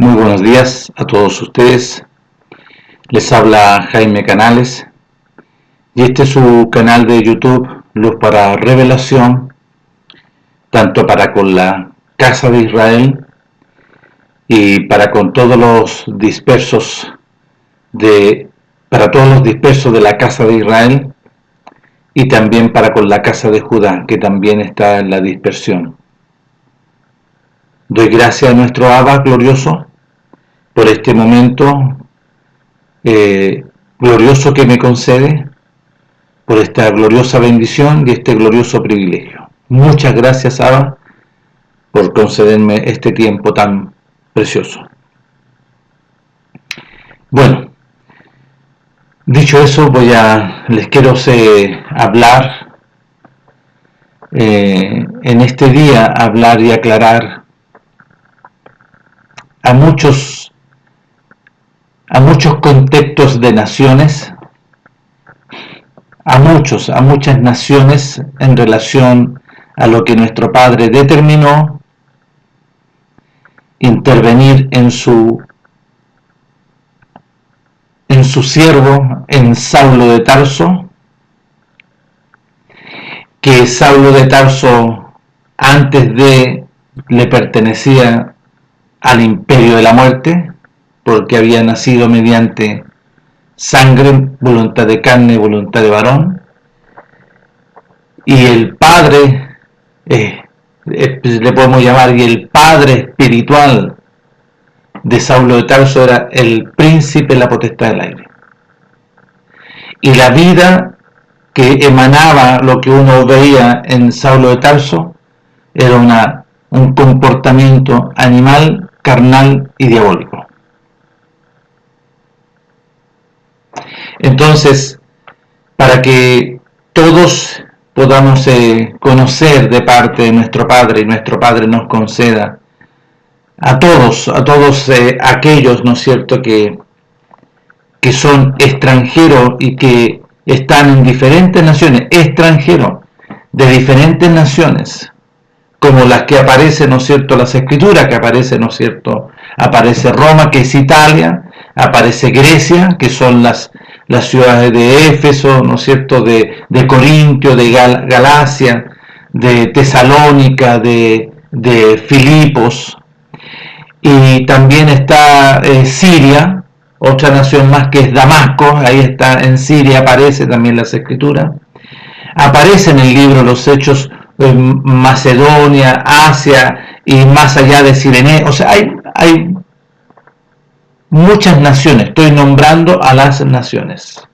Muy buenos días a todos ustedes. Les habla Jaime Canales y este es su canal de YouTube Luz para Revelación, tanto para con la casa de Israel y para con todos los dispersos de la casa de Israel, y también para con la casa de Judá, que también está en la dispersión. Doy gracias a nuestro Abba glorioso por este momento glorioso que me concede, por esta gloriosa bendición y este glorioso privilegio. Muchas gracias, Abba, por concederme este tiempo tan precioso. Bueno, dicho eso, les quiero hablar en este día, hablar y aclarar a muchos contextos de naciones, a muchas naciones en relación a lo que nuestro Padre determinó intervenir en su siervo, en Saulo de Tarso, que Saulo de Tarso le pertenecía al imperio de la muerte, porque había nacido mediante sangre, voluntad de carne, voluntad de varón, y el padre, le podemos llamar, y el padre espiritual de Saulo de Tarso era el príncipe de la potestad del aire. Y la vida que emanaba, lo que uno veía en Saulo de Tarso, era un comportamiento animal, carnal y diabólico. Entonces, para que todos podamos conocer de parte de nuestro Padre, y nuestro Padre nos conceda a todos aquellos, ¿no es cierto?, que son extranjeros y que están en diferentes naciones, extranjeros de diferentes naciones, como las que aparecen, ¿no es cierto?, las escrituras que aparecen, ¿no es cierto?, aparece Roma, que es Italia, aparece Grecia, que son las ciudades de Éfeso, ¿no es cierto?, de Corintio, de Galacia, de Tesalónica, de Filipos, y también está Siria, otra nación más, que es Damasco. Ahí está, en Siria aparece también las escrituras. Aparece en el libro Los Hechos Macedonia, Asia y más allá de Cirene. O sea, hay muchas naciones, estoy nombrando a las naciones.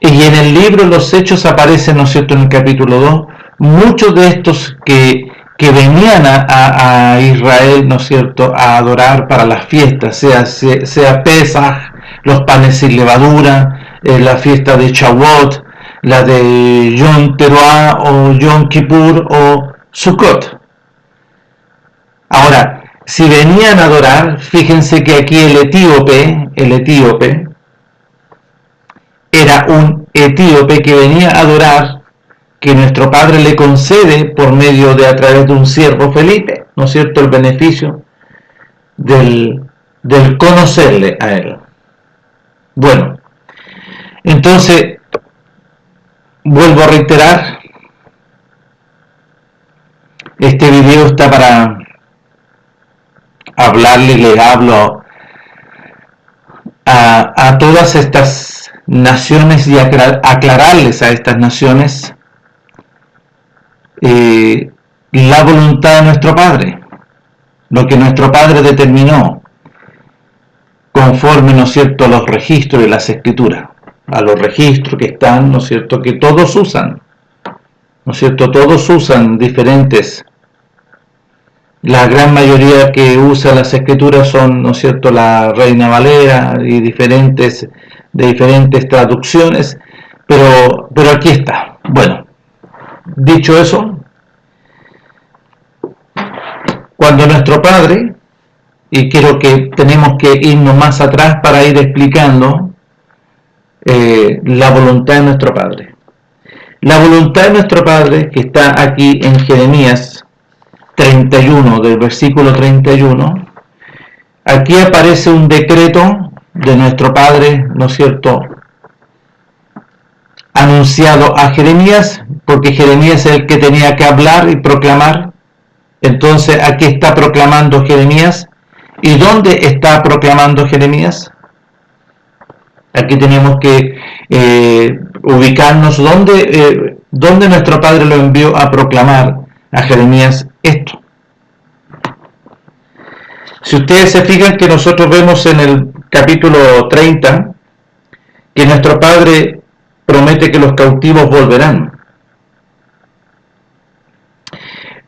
Y en el libro Los Hechos aparecen, ¿no es cierto?, en el capítulo 2, muchos de estos que venían a Israel, ¿no es cierto?, a adorar para las fiestas, sea Pesaj, los panes sin levadura, la fiesta de Shavuot, la de Yom Teruah o Yom Kippur o Sukkot. Ahora, si venían a adorar, fíjense que aquí el etíope, era un etíope que venía a adorar, que nuestro Padre le concede por medio de, a través de un siervo Felipe, ¿no es cierto?, el beneficio del conocerle a él. Bueno, entonces, vuelvo a reiterar, este video está para le hablo a todas estas naciones y aclararles a estas naciones la voluntad de nuestro Padre, lo que nuestro Padre determinó, conforme, ¿no es cierto?, a los registros de las escrituras, a los registros que están, ¿no es cierto?, que todos usan, ¿no es cierto?, todos usan diferentes. La gran mayoría que usa las escrituras son, ¿no es cierto?, la Reina Valera y diferentes traducciones, pero aquí está. Bueno, dicho eso, cuando nuestro Padre, y creo que tenemos que irnos más atrás para ir explicando la voluntad de nuestro Padre. La voluntad de nuestro Padre, que está aquí en Jeremías 31, del versículo 31, aquí aparece un decreto de nuestro Padre, ¿no es cierto?, anunciado a Jeremías, porque Jeremías es el que tenía que hablar y proclamar. Entonces aquí está proclamando Jeremías. ¿Y dónde está proclamando Jeremías? Aquí tenemos que ubicarnos dónde nuestro Padre lo envió a proclamar a Jeremías esto. Si ustedes se fijan que nosotros vemos en el capítulo 30 que nuestro Padre promete que los cautivos volverán.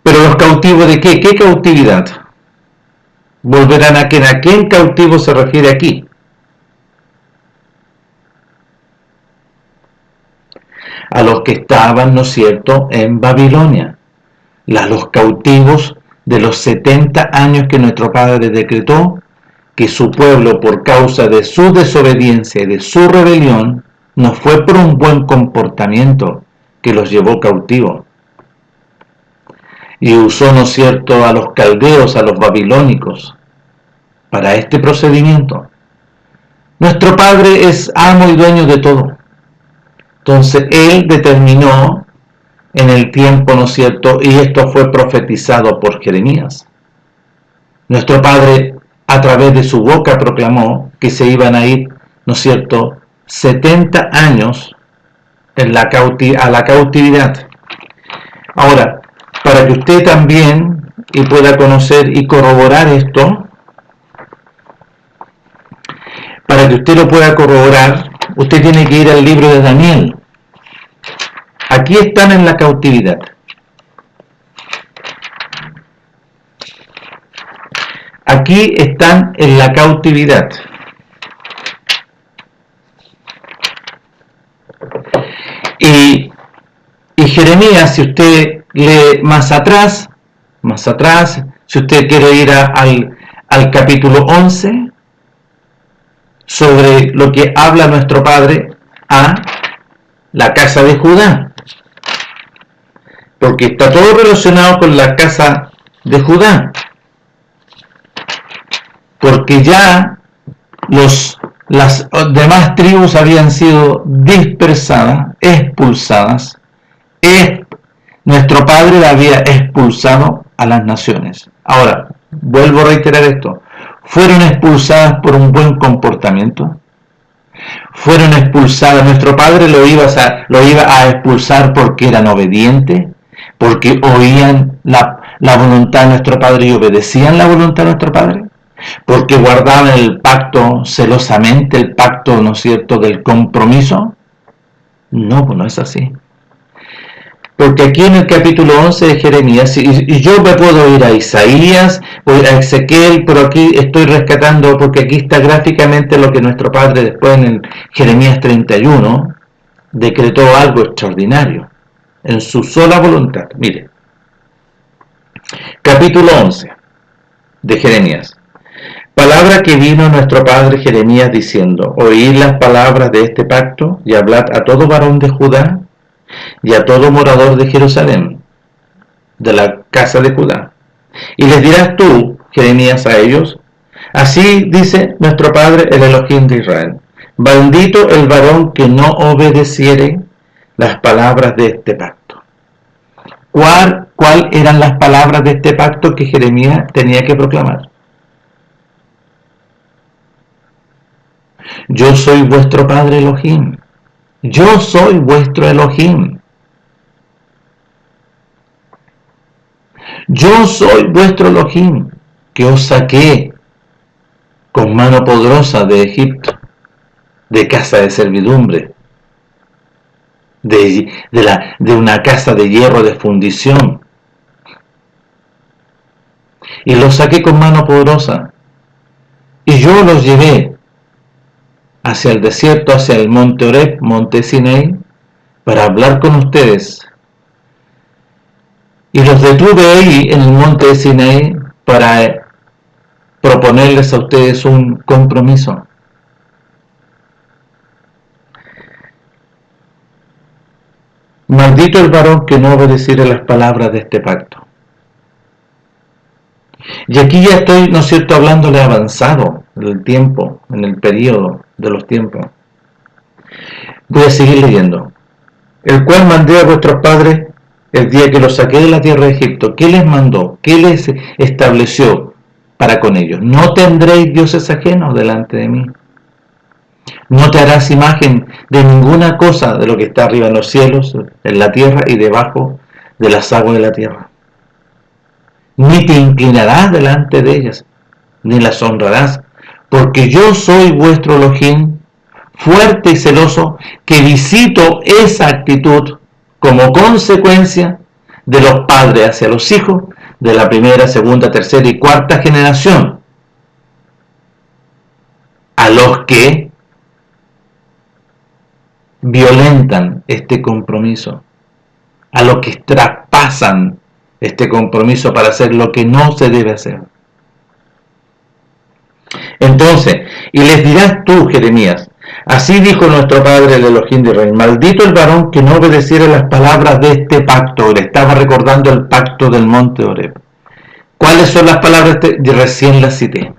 Pero los cautivos ¿de qué? ¿Qué cautividad? ¿Volverán a quién? ¿A quién cautivo se refiere aquí? A los que estaban, ¿no es cierto?, en Babilonia. Los cautivos de los 70 años que nuestro Padre decretó que su pueblo, por causa de su desobediencia y de su rebelión, no fue por un buen comportamiento que los llevó cautivos. Y usó, ¿no es cierto?, a los caldeos, a los babilónicos, para este procedimiento. Nuestro Padre es amo y dueño de todo. Entonces, Él determinó en el tiempo, ¿no es cierto?, y esto fue profetizado por Jeremías. Nuestro Padre, a través de su boca, proclamó que se iban a ir, ¿no es cierto?, 70 años a la cautividad. Ahora, para que usted también y pueda conocer y corroborar esto, para que usted lo pueda corroborar, usted tiene que ir al libro de Daniel. Aquí están en la cautividad. Aquí están en la cautividad. Y Jeremías, si usted lee más atrás, si usted quiere ir al capítulo 11, sobre lo que habla nuestro Padre a la casa de Judá, porque está todo relacionado con la casa de Judá, porque ya las demás tribus habían sido dispersadas, expulsadas. Nuestro Padre había expulsado a las naciones. Ahora, vuelvo a reiterar esto. ¿Fueron expulsadas por un buen comportamiento? ¿Fueron expulsadas? ¿Nuestro Padre lo iba a expulsar porque eran obedientes? ¿Porque oían la voluntad de nuestro Padre y obedecían la voluntad de nuestro Padre? ¿Porque guardaban el pacto celosamente, el pacto, ¿no es cierto?, del compromiso? No, pues no es así. Porque aquí en el capítulo 11 de Jeremías, y yo me puedo ir a Isaías, a Ezequiel, pero aquí estoy rescatando, porque aquí está gráficamente lo que nuestro Padre después en el Jeremías 31 decretó algo extraordinario, en su sola voluntad. Mire, capítulo 11 de Jeremías. Palabra que vino nuestro padre Jeremías diciendo: oíd las palabras de este pacto y hablad a todo varón de Judá y a todo morador de Jerusalén, de la casa de Judá. Y les dirás tú, Jeremías, a ellos: así dice nuestro Padre, el Elohim de Israel: bendito el varón que no obedeciere las palabras de este pacto. ¿Cuál eran las palabras de este pacto que Jeremías tenía que proclamar? Yo soy vuestro Padre Elohim. Yo soy vuestro Elohim. Yo soy vuestro Elohim, que os saqué con mano poderosa de Egipto, de casa de servidumbre, de una casa de hierro de fundición. Y los saqué con mano poderosa. Y yo los llevé hacia el desierto, hacia el monte Oreb, monte Sinaí, para hablar con ustedes. Y los detuve ahí en el monte de Sinaí para proponerles a ustedes un compromiso. Maldito el varón que no obedeciere las palabras de este pacto. Y aquí ya estoy, ¿no es cierto?, hablándole avanzado en el tiempo, en el periodo de los tiempos. Voy a seguir leyendo. El cual mandé a vuestros padres el día que los saqué de la tierra de Egipto. ¿Qué les mandó? ¿Qué les estableció para con ellos? No tendréis dioses ajenos delante de mí. No te harás imagen de ninguna cosa de lo que está arriba en los cielos, en la tierra y debajo de las aguas de la tierra. Ni te inclinarás delante de ellas, ni las honrarás, porque yo soy vuestro Elohim, fuerte y celoso, que visito esa actitud como consecuencia de los padres hacia los hijos, de la primera, segunda, tercera y cuarta generación, a los que violentan este compromiso, a los que traspasan este compromiso para hacer lo que no se debe hacer. Entonces, y les dirás tú, Jeremías, así dijo nuestro padre el Elohim de Israel, maldito el varón que no obedeciera las palabras de este pacto. Le estaba recordando el pacto del monte Horeb. ¿Cuáles son las palabras? Recién las cité.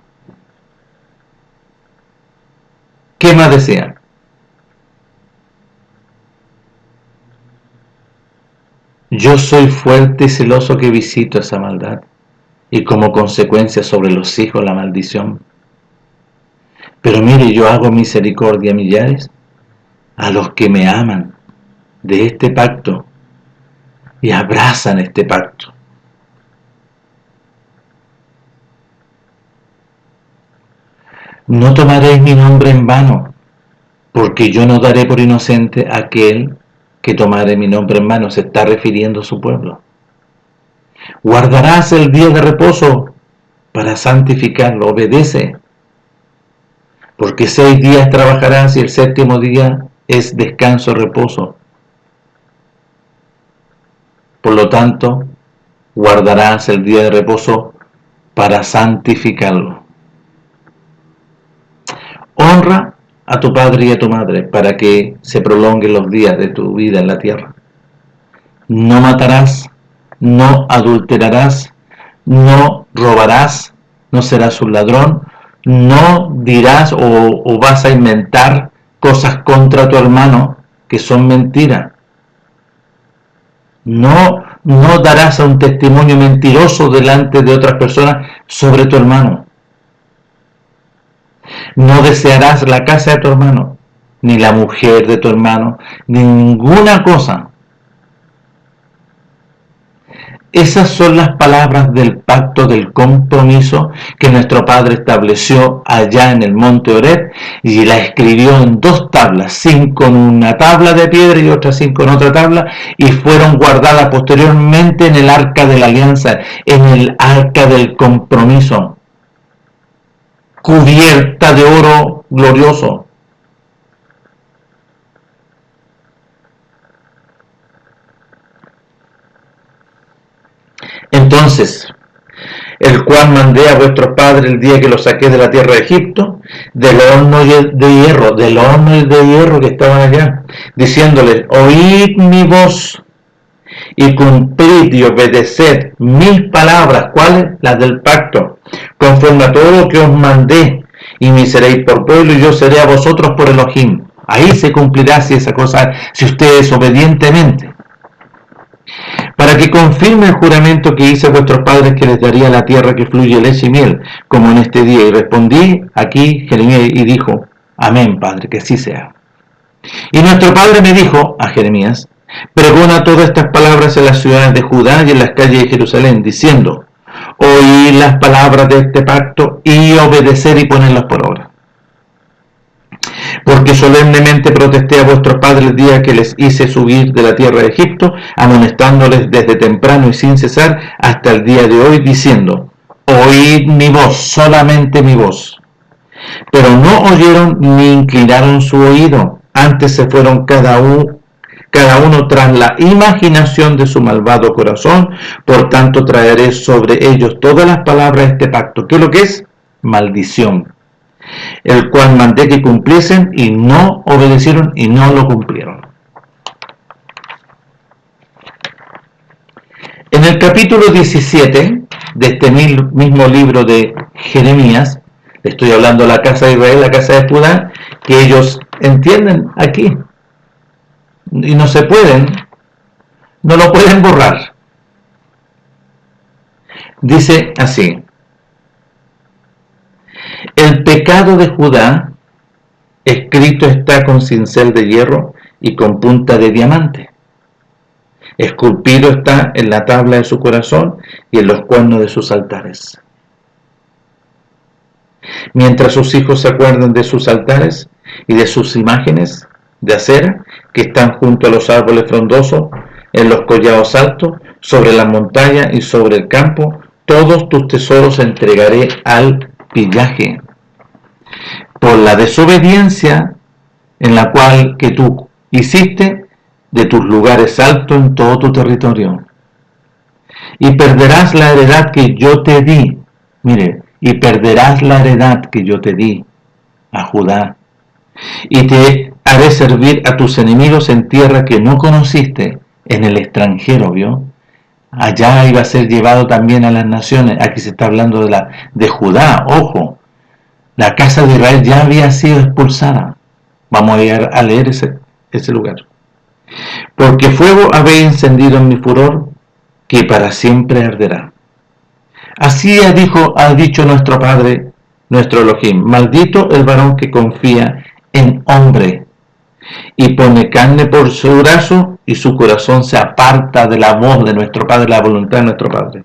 ¿Qué más decían? Yo soy fuerte y celoso que visito esa maldad, y como consecuencia sobre los hijos la maldición. Pero mire, yo hago misericordia a millares, a los que me aman de este pacto y abrazan este pacto. No tomaréis mi nombre en vano, porque yo no daré por inocente a aquel que tomare mi nombre en vano. Se está refiriendo a su pueblo. Guardarás el día de reposo para santificarlo. Obedece, porque 6 días trabajarás y el 7º día es descanso, reposo. Por lo tanto, guardarás el día de reposo para santificarlo. Honra a tu padre y a tu madre para que se prolonguen los días de tu vida en la tierra. No matarás, no adulterarás, no robarás, no serás un ladrón, no dirás o vas a inventar cosas contra tu hermano que son mentiras. No darás a un testimonio mentiroso delante de otras personas sobre tu hermano. No desearás la casa de tu hermano, ni la mujer de tu hermano, ni ninguna cosa. Esas son las palabras del pacto, del compromiso que nuestro Padre estableció allá en el monte Horeb, y la escribió en 2 tablas, 5 en una tabla de piedra y otras 5 en otra tabla, y fueron guardadas posteriormente en el arca de la alianza, en el arca del compromiso, cubierta de oro glorioso. Entonces, el cual mandé a vuestros padres el día que los saqué de la tierra de Egipto, del horno de hierro que estaban allá, diciéndoles, oíd mi voz y cumplid y obedeced mis palabras. ¿Cuáles? Las del pacto, conforme a todo lo que os mandé, y me seréis por pueblo y yo seré a vosotros por Elohim. Ahí se cumplirá si ustedes obedientemente, para que confirme el juramento que hice a vuestros padres, que les daría la tierra que fluye leche y miel, como en este día. Y respondí aquí Jeremías y dijo, amén, Padre, que así sea. Y nuestro Padre me dijo a Jeremías, pregona todas estas palabras en las ciudades de Judá y en las calles de Jerusalén, diciendo, oíd las palabras de este pacto y obedecer y ponerlas por obra. Porque solemnemente protesté a vuestros padres el día que les hice subir de la tierra de Egipto, amonestándoles desde temprano y sin cesar hasta el día de hoy, diciendo, oíd mi voz, solamente mi voz. Pero no oyeron ni inclinaron su oído, antes se fueron cada uno tras la imaginación de su malvado corazón. Por tanto traeré sobre ellos todas las palabras de este pacto. ¿Qué es lo que es? Maldición, el cual mandé que cumpliesen y no obedecieron y no lo cumplieron. En el capítulo 17 de este mismo libro de Jeremías, estoy hablando de la casa de Israel, la casa de Judá, que ellos entienden aquí. Y no lo pueden borrar. Dice así: el pecado de Judá escrito está con cincel de hierro y con punta de diamante. Esculpido está en la tabla de su corazón y en los cuernos de sus altares. Mientras sus hijos se acuerdan de sus altares y de sus imágenes de acera que están junto a los árboles frondosos, en los collados altos, sobre la montaña y sobre el campo, todos tus tesoros entregaré al pillaje. Por la desobediencia en la cual que tú hiciste de tus lugares altos en todo tu territorio. Y perderás la heredad que yo te di. Mire, y perderás la heredad que yo te di a Judá. Y te haré servir a tus enemigos en tierra que no conociste, en el extranjero, ¿vio? Allá iba a ser llevado también a las naciones. Aquí se está hablando de Judá, ojo. La casa de Israel ya había sido expulsada. Vamos a ir a leer ese lugar. Porque fuego habéis encendido en mi furor, que para siempre arderá. Así ha dicho nuestro Padre, nuestro Elohim: maldito el varón que confía en hombre y pone carne por su brazo, y su corazón se aparta de la voz de nuestro Padre, la voluntad de nuestro Padre.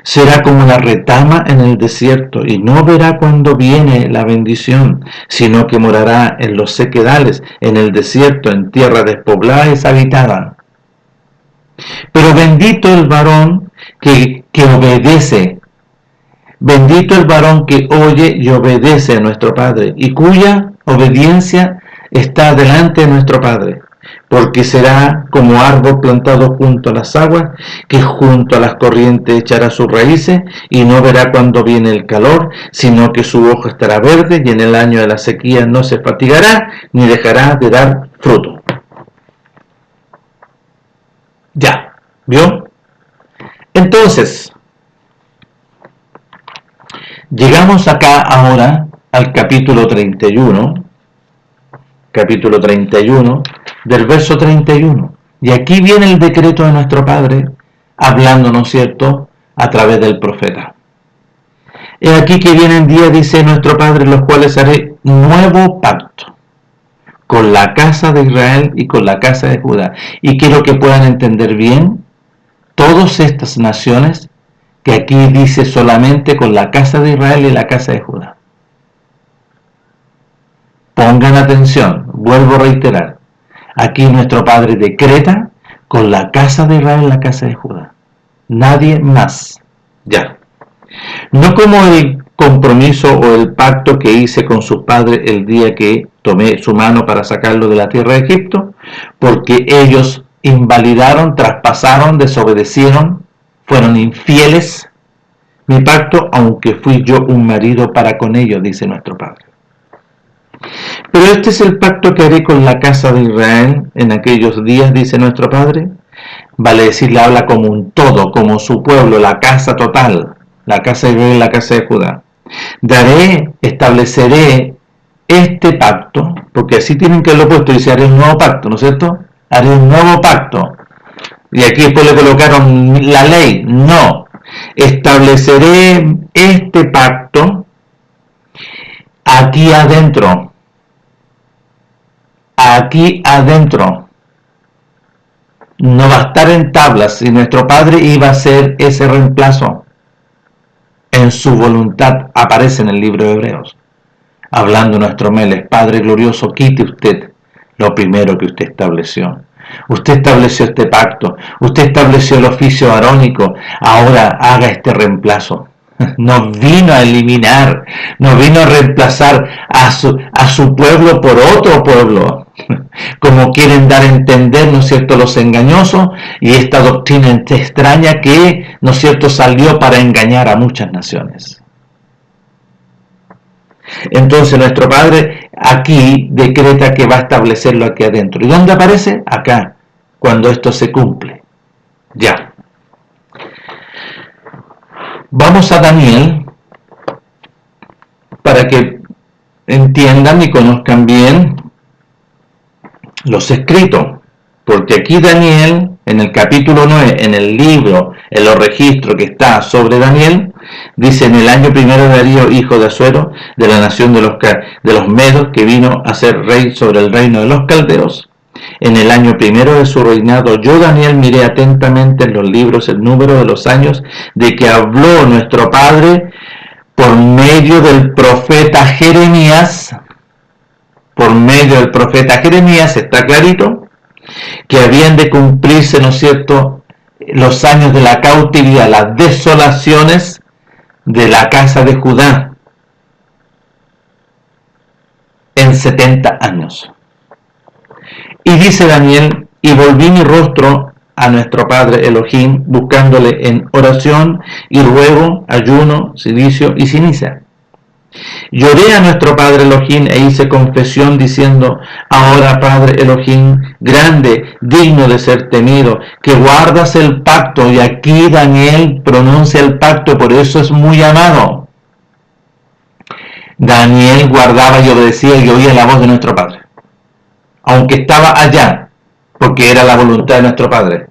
Será como la retama en el desierto, y no verá cuando viene la bendición, sino que morará en los sequedales, en el desierto, en tierra despoblada y deshabitada. Pero bendito el varón que obedece, bendito el varón que oye y obedece a nuestro Padre, y cuya obediencia está delante de nuestro Padre, porque será como árbol plantado junto a las aguas, que junto a las corrientes echará sus raíces, y no verá cuando viene el calor, sino que su hoja estará verde, y en el año de la sequía no se fatigará, ni dejará de dar fruto. Ya, ¿vio? Entonces, llegamos acá ahora al capítulo 31, del verso 31. Y aquí viene el decreto de nuestro Padre, hablando, ¿no es cierto?, a través del profeta. He aquí que vienen días, dice nuestro Padre, en los cuales haré nuevo pacto con la casa de Israel y con la casa de Judá. Y quiero que puedan entender bien todas estas naciones, que aquí dice solamente con la casa de Israel y la casa de Judá. Pongan atención, vuelvo a reiterar. Aquí nuestro Padre decreta con la casa de Israel y la casa de Judá. Nadie más. Ya. No como el compromiso o el pacto que hice con sus padres el día que tomé su mano para sacarlo de la tierra de Egipto, porque ellos invalidaron, traspasaron, desobedecieron, fueron infieles mi pacto, aunque fui yo un marido para con ellos, dice nuestro Padre. Pero este es el pacto que haré con la casa de Israel en aquellos días, dice nuestro Padre. Vale decir, le habla como un todo, como su pueblo, la casa total, la casa de Israel y la casa de Judá. Estableceré este pacto, porque así tienen que haberlo puesto, dice, haré un nuevo pacto, ¿no es cierto? Haré un nuevo pacto. Y aquí después le colocaron la ley. No. Estableceré este pacto aquí adentro. Aquí adentro. No va a estar en tablas. Y nuestro Padre iba a hacer ese reemplazo. En su voluntad aparece en el libro de Hebreos. Hablando nuestro Meles, Padre glorioso, quite usted lo primero que usted estableció. Usted estableció este pacto, usted estableció el oficio arónico, ahora haga este reemplazo. No vino a eliminar, no vino a reemplazar a su pueblo por otro pueblo, como quieren dar a entender, ¿no es cierto?, los engañosos, y esta doctrina extraña que, ¿no es cierto?, salió para engañar a muchas naciones. Entonces nuestro Padre aquí decreta que va a establecerlo aquí adentro. ¿Y dónde aparece? Acá, cuando esto se cumple. Ya. Vamos a Daniel para que entiendan y conozcan bien los escritos, porque aquí Daniel, en el capítulo 9, en el libro, en los registros que está sobre Daniel, dice: en el año primero de Darío, hijo de Asuero, de la nación de los Medos, que vino a ser rey sobre el reino de los caldeos, en el año primero de su reinado, yo Daniel miré atentamente en los libros el número de los años de que habló nuestro padre por medio del profeta Jeremías. Por medio del profeta Jeremías, está clarito, que habían de cumplirse, ¿no es cierto?, los años de la cautividad, las desolaciones de la casa de Judá, en 70 años. Y dice Daniel: y volví mi rostro a nuestro Padre Elohim, buscándole en oración y ruego, ayuno, silicio y ceniza. Lloré a nuestro Padre Elohim e hice confesión diciendo: ahora, Padre Elohim, grande, digno de ser temido, que guardas el pacto. Y aquí Daniel pronuncia el pacto, por eso es muy amado. Daniel guardaba y obedecía y oía la voz de nuestro Padre, aunque estaba allá, porque era la voluntad de nuestro Padre.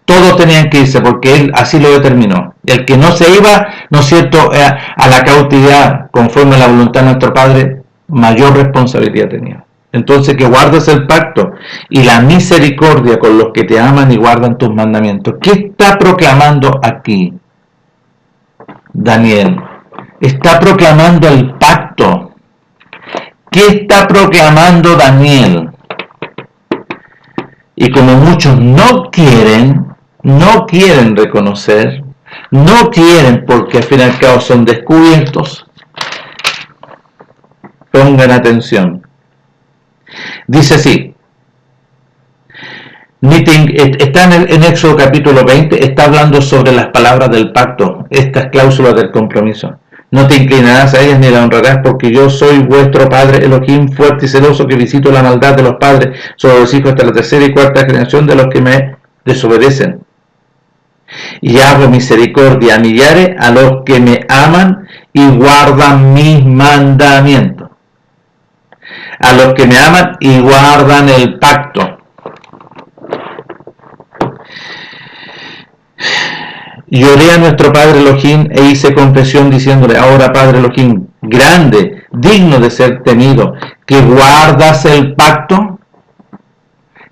Todos tenían que irse porque Él así lo determinó. Y el que no se iba, ¿no es cierto?, a la cautividad conforme a la voluntad de nuestro Padre, mayor responsabilidad tenía. Entonces, que guardes el pacto y la misericordia con los que te aman y guardan tus mandamientos. ¿Qué está proclamando aquí Daniel? Está proclamando el pacto. ¿Qué está proclamando Daniel? Y como muchos no quieren reconocer, no quieren, porque al fin y al cabo son descubiertos, pongan atención. Dice así, está en Éxodo capítulo 20, está hablando sobre las palabras del pacto, estas cláusulas del compromiso. No te inclinarás a ellas ni la honrarás, porque yo soy vuestro Padre Elohim, fuerte y celoso, que visito la maldad de los padres sobre los hijos hasta la tercera y cuarta generación de los que me desobedecen. Y hago misericordia a millares a los que me aman y guardan mis mandamientos. A los que me aman y guardan el pacto. Lloré a nuestro Padre Elohim e hice confesión diciéndole: ahora, Padre Elohim, grande, digno de ser temido, que guardas el pacto.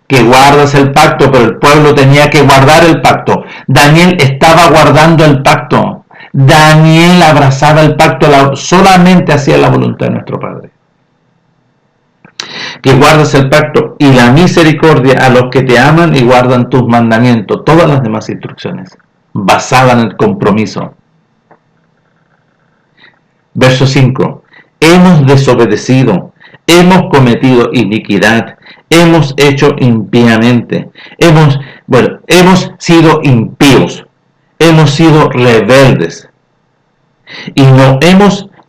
Que guardas el pacto, pero el pueblo tenía que guardar el pacto. Daniel estaba guardando el pacto. Daniel abrazaba el pacto, solamente hacía la voluntad de nuestro Padre. Que guardas el pacto y la misericordia a los que te aman y guardan tus mandamientos. Todas las demás instrucciones basadas en el compromiso. Verso 5. Hemos desobedecido, hemos cometido iniquidad, hemos hecho impíamente, hemos sido impíos, hemos sido rebeldes y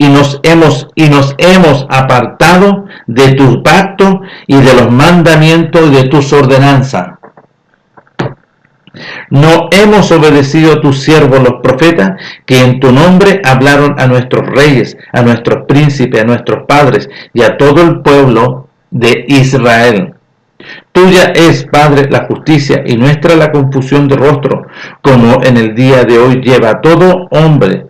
nos hemos apartado de tu pacto y de los mandamientos y de tus ordenanzas. No hemos obedecido a tus siervos los profetas, que en tu nombre hablaron a nuestros reyes, a nuestros príncipes, a nuestros padres y a todo el pueblo de Israel. Tuya es, Padre, la justicia y nuestra la confusión de rostro, como en el día de hoy lleva todo hombre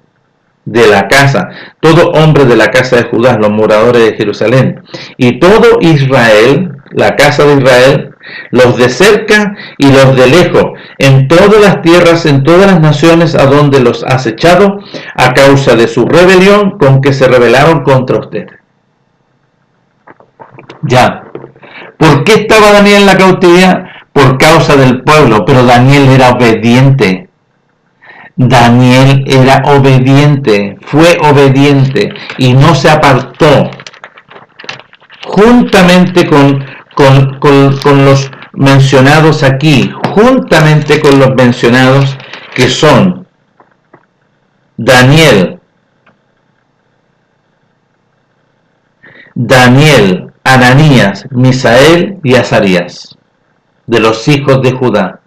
de la casa de Judá, los moradores de Jerusalén, y todo Israel, la casa de Israel, los de cerca y los de lejos, en todas las tierras, en todas las naciones a donde los has echado, a causa de su rebelión con que se rebelaron contra usted. Ya. ¿Por qué estaba Daniel en la cautividad? Por causa del pueblo, pero Daniel era obediente. Daniel era obediente, fue obediente y no se apartó. Juntamente con los mencionados aquí, juntamente con los mencionados que son Daniel, Ananías, Misael y Azarías, de los hijos de Judá.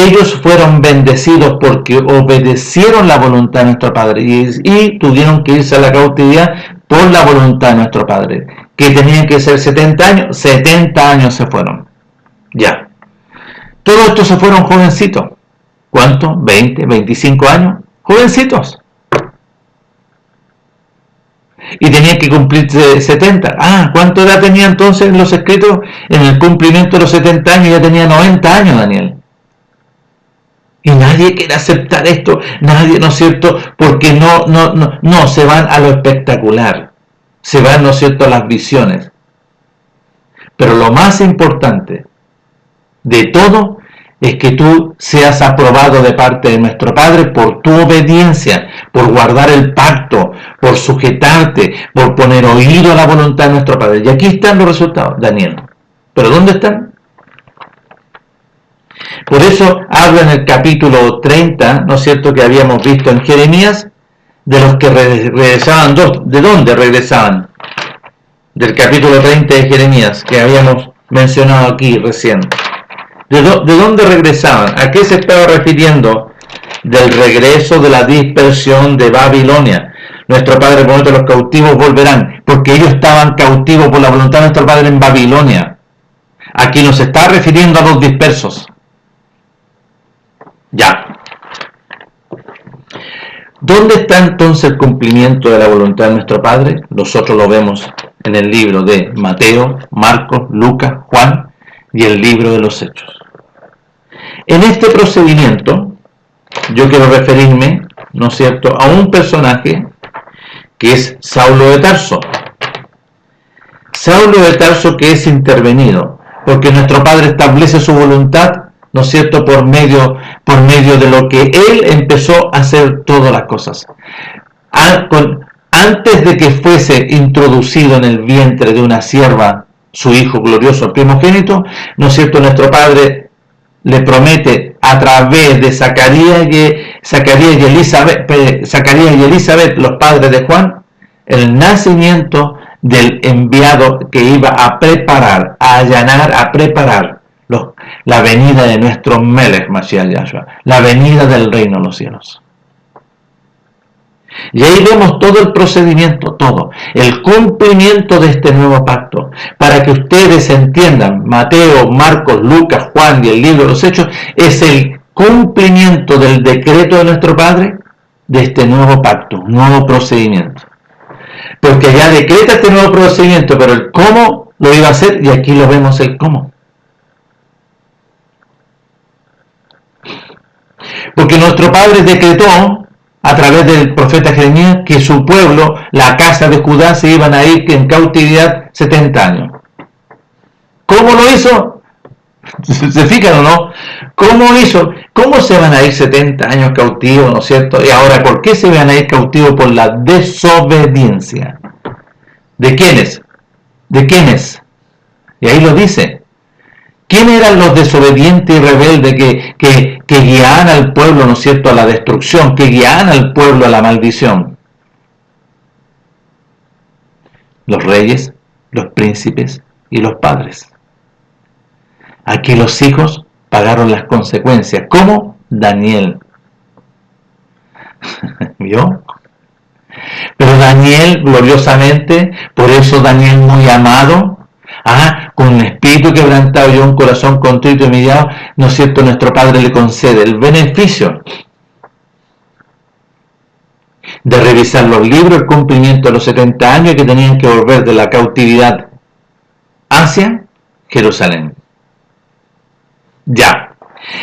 ellos fueron bendecidos porque obedecieron la voluntad de nuestro Padre y tuvieron que irse a la cautividad por la voluntad de nuestro Padre, que tenían que ser 70 años se fueron. Ya. Todos estos se fueron jovencitos. ¿Cuánto? 20, 25 años. Jovencitos. Y tenían que cumplir 70. ¿Cuánto edad tenía entonces los escritos? En el cumplimiento de los 70 años ya tenía 90 años Daniel. Y nadie quiere aceptar esto, nadie, ¿no es cierto? Porque no, se van a lo espectacular, se van, ¿no es cierto?, a las visiones. Pero lo más importante de todo es que tú seas aprobado de parte de nuestro Padre por tu obediencia, por guardar el pacto, por sujetarte, por poner oído a la voluntad de nuestro Padre. Y aquí están los resultados, Daniel. ¿Pero dónde están? Por eso habla en el capítulo 30, ¿no es cierto?, que habíamos visto en Jeremías, de los que regresaban. ¿De dónde regresaban? Del capítulo 30 de Jeremías, que habíamos mencionado aquí recién. ¿De dónde regresaban? ¿A qué se estaba refiriendo? Del regreso de la dispersión de Babilonia. Nuestro Padre promete: los cautivos volverán, porque ellos estaban cautivos por la voluntad de nuestro Padre en Babilonia. Aquí nos está refiriendo a los dispersos. Ya. ¿Dónde está entonces el cumplimiento de la voluntad de nuestro Padre? Nosotros lo vemos en el libro de Mateo, Marcos, Lucas, Juan y el libro de los Hechos. En este procedimiento, yo quiero referirme, ¿no es cierto?, a un personaje que es Saulo de Tarso. Saulo de Tarso, que es intervenido, porque nuestro Padre establece su voluntad, ¿no es cierto?, por medio de lo que Él empezó a hacer todas las cosas. Antes de que fuese introducido en el vientre de una sierva, su Hijo glorioso, el primogénito, ¿no es cierto?, nuestro Padre le promete a través de Zacarías y Elizabeth, los padres de Juan, el nacimiento del enviado que iba a preparar, a allanar, a preparar la venida de nuestro Melech Mashiach Yahshua, la venida del reino de los cielos. Y ahí vemos todo el procedimiento, todo, el cumplimiento de este nuevo pacto, para que ustedes entiendan. Mateo, Marcos, Lucas, Juan y el libro de los Hechos es el cumplimiento del decreto de nuestro Padre de este nuevo pacto, nuevo procedimiento. Porque ya decreta este nuevo procedimiento, pero el cómo lo iba a hacer, y aquí lo vemos el cómo. Porque nuestro Padre decretó a través del profeta Jeremías que su pueblo, la casa de Judá, se iban a ir en cautividad 70 años. ¿Cómo lo hizo? ¿Se fijan o no? ¿Cómo hizo? ¿Cómo se van a ir 70 años cautivos, no es cierto? Y ahora, ¿por qué se van a ir cautivos? Por la desobediencia. ¿De quiénes? ¿De quiénes? Y ahí lo dice. ¿Quiénes eran los desobedientes y rebeldes que guiaban al pueblo, ¿no es cierto?, a la destrucción, que guiaban al pueblo a la maldición? Los reyes, los príncipes y los padres. Aquí los hijos pagaron las consecuencias. ¿Cómo? Daniel. ¿Vio? Pero Daniel, gloriosamente, por eso Daniel muy amado, con un espíritu quebrantado y un corazón contrito y humillado, ¿no es cierto?, nuestro Padre le concede el beneficio de revisar los libros, el cumplimiento de los 70 años que tenían que volver de la cautividad hacia Jerusalén. Ya.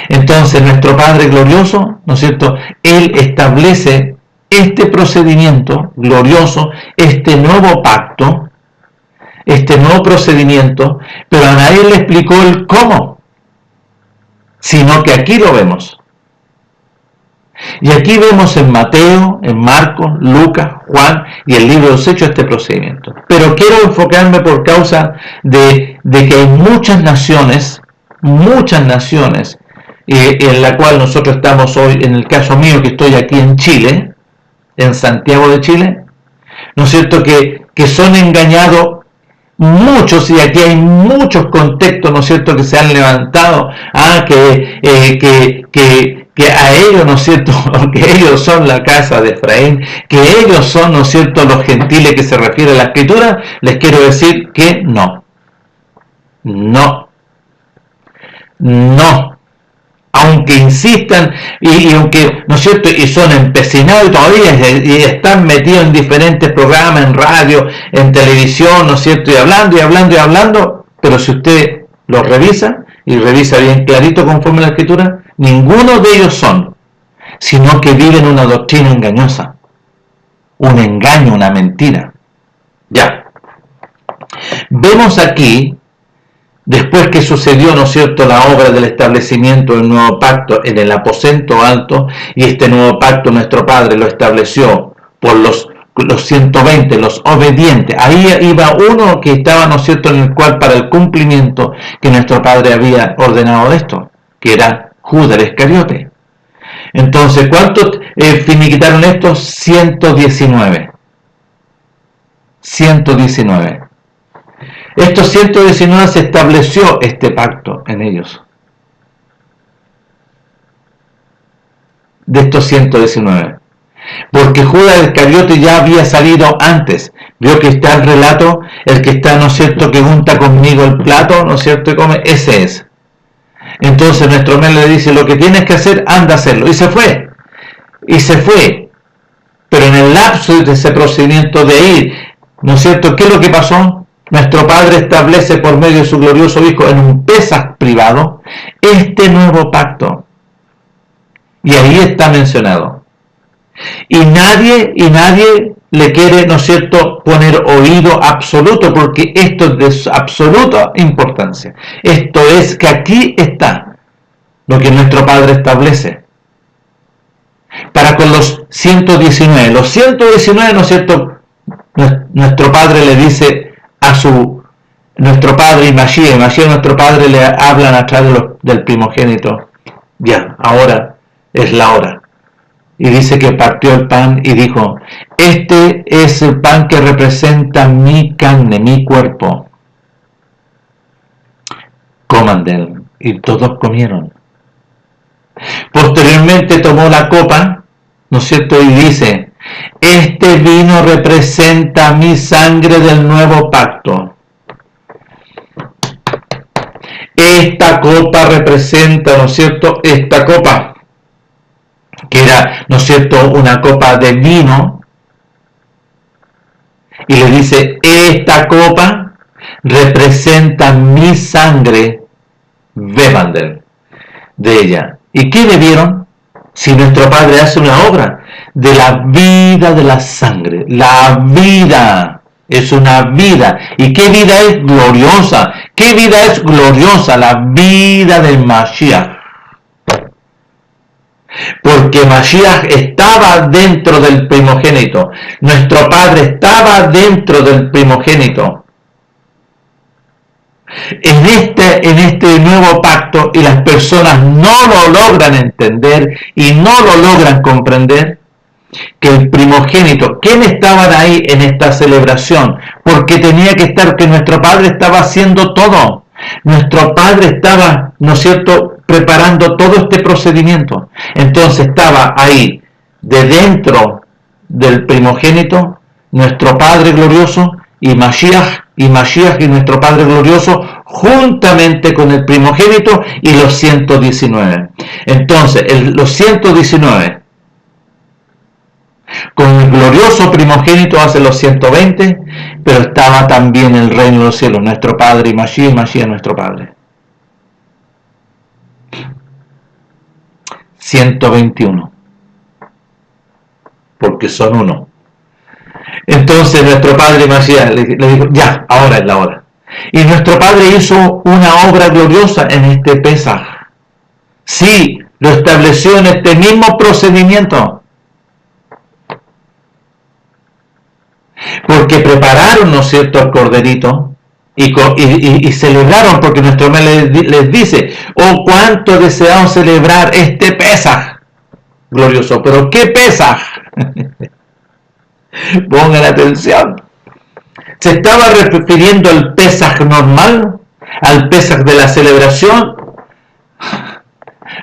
Entonces nuestro Padre glorioso, ¿no es cierto?, Él establece este procedimiento glorioso, este nuevo pacto, este nuevo procedimiento, pero a nadie le explicó el cómo, sino que aquí lo vemos. Y aquí vemos en Mateo, en Marcos, Lucas, Juan y el libro de los Hechos este procedimiento. Pero quiero enfocarme por causa de que hay muchas naciones, en la cual nosotros estamos hoy, en el caso mío que estoy aquí en Chile, en Santiago de Chile, ¿no es cierto?, que son engañados muchos, y aquí hay muchos contextos, ¿no es cierto?, que se han levantado, que a ellos, ¿no es cierto?, que ellos son la casa de Efraín, que ellos son, ¿no es cierto?, los gentiles que se refiere a la Escritura. Les quiero decir que no, aunque insistan y aunque, ¿no es cierto?, y son empecinados y todavía y están metidos en diferentes programas, en radio, en televisión, ¿no es cierto?, y hablando, pero si usted los revisa, y revisa bien clarito conforme a la Escritura, ninguno de ellos son, sino que viven una doctrina engañosa, un engaño, una mentira. Ya. Vemos aquí, después que sucedió, ¿no es cierto?, la obra del establecimiento del nuevo pacto en el aposento alto, y este nuevo pacto nuestro Padre lo estableció por los 120, los obedientes. Ahí iba uno que estaba, ¿no es cierto?, en el cual para el cumplimiento que nuestro Padre había ordenado de esto, que era Judas el Iscariote. Entonces, ¿cuántos finiquitaron estos? 119. 119. Estos 119 se estableció este pacto en ellos. De estos 119. Porque Judas Iscariote ya había salido antes. Vio que está el relato, el que está, ¿no es cierto?, que junta conmigo el plato, ¿no es cierto?, y come, ese es. Entonces nuestro Mel le dice, lo que tienes que hacer, anda a hacerlo. Y se fue. Pero en el lapso de ese procedimiento de ir, ¿no es cierto?, ¿qué es lo que pasó? Nuestro Padre establece por medio de su glorioso Hijo en un Pesaj privado este nuevo pacto. Y ahí está mencionado. Y nadie le quiere, ¿no es cierto?, poner oído absoluto, porque esto es de absoluta importancia. Esto es que aquí está lo que nuestro Padre establece. Para con los 119. Los 119, ¿no es cierto?, nuestro Padre le dice a nuestro Padre y Mashiach, nuestro Padre le hablan a través del primogénito. Ya, ahora es la hora. Y dice que partió el pan y dijo, este es el pan que representa mi carne, mi cuerpo. Coman de él. Y todos comieron. Posteriormente tomó la copa, ¿no es cierto?, y dice, este vino representa mi sangre del nuevo pacto. Esta copa representa, ¿no es cierto?, esta copa, que era, ¿no es cierto?, una copa de vino, y le dice, esta copa representa mi sangre, beban de ella. ¿Y qué bebieron? Si nuestro Padre hace una obra de la vida de la sangre, la vida es una vida. ¿Y qué vida es? Gloriosa. ¿Qué vida es gloriosa? La vida del Mashiach. Porque Mashiach estaba dentro del primogénito. Nuestro Padre estaba dentro del primogénito. En este nuevo pacto, y las personas no lo logran entender y no lo logran comprender, que el primogénito, ¿quién estaban ahí en esta celebración? Porque tenía que estar, que nuestro Padre estaba haciendo todo. Nuestro Padre estaba, ¿no es cierto?, preparando todo este procedimiento. Entonces estaba ahí, de dentro del primogénito, nuestro Padre glorioso, y Mashiach y nuestro Padre glorioso, juntamente con el primogénito y los 119. Entonces, los 119, con el glorioso primogénito hace los 120, pero estaba también el reino de los cielos, nuestro Padre y Mashiach nuestro Padre. 121, porque son uno. Entonces nuestro Padre Mashiach le dijo, ya, ahora es la hora. Y nuestro Padre hizo una obra gloriosa en este Pesaj. Sí, lo estableció en este mismo procedimiento. Porque prepararon, ¿no es cierto?, al corderito y celebraron, porque nuestro Mel les dice, oh, cuánto deseamos celebrar este Pesaj glorioso. Pero ¿qué Pesaj? Pongan atención. ¿Se estaba refiriendo al Pesaj normal? ¿Al Pesaj de la celebración?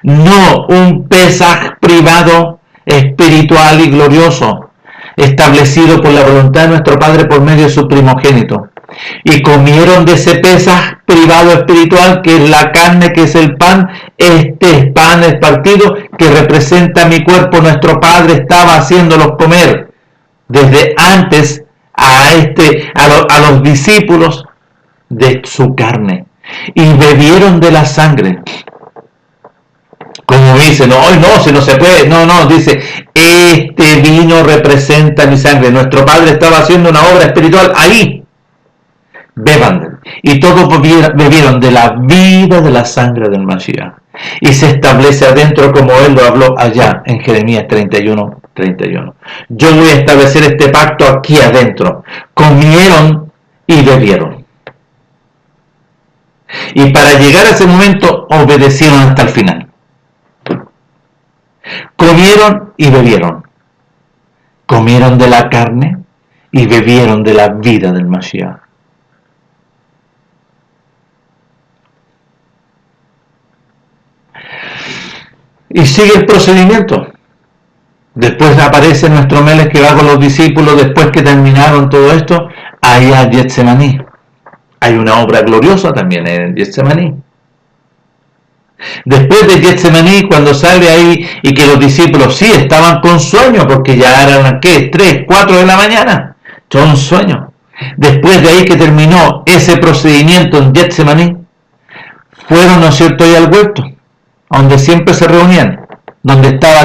No, un Pesaj privado, espiritual y glorioso, establecido por la voluntad de nuestro Padre por medio de su primogénito. Y comieron de ese Pesaj privado espiritual, que es la carne, que es el pan. Este pan es partido, que representa mi cuerpo. Nuestro Padre estaba haciéndolos comer desde antes a los discípulos de su carne, y bebieron de la sangre. Como dicen, no, si no se puede, no, dice, este vino representa mi sangre. Nuestro Padre estaba haciendo una obra espiritual ahí. Beban, y todos bebieron de la vida de la sangre del Mashiach. Y se establece adentro, como él lo habló allá en Jeremías 31:31. Yo voy a establecer este pacto aquí adentro. Comieron y bebieron. Y para llegar a ese momento obedecieron hasta el final. Comieron y bebieron. Comieron de la carne y bebieron de la vida del Mashiach. Y sigue el procedimiento. Después aparece nuestro Melech que va con los discípulos, después que terminaron todo esto, allá en Getsemaní. Hay una obra gloriosa también en Getsemaní. Después de Getsemaní, cuando sale ahí y que los discípulos sí estaban con sueño, porque ya eran, 3, 4 de la mañana, son sueños. Después de ahí que terminó ese procedimiento en Getsemaní, fueron, ¿no es cierto?, ahí al huerto, donde siempre se reunían, donde estaba,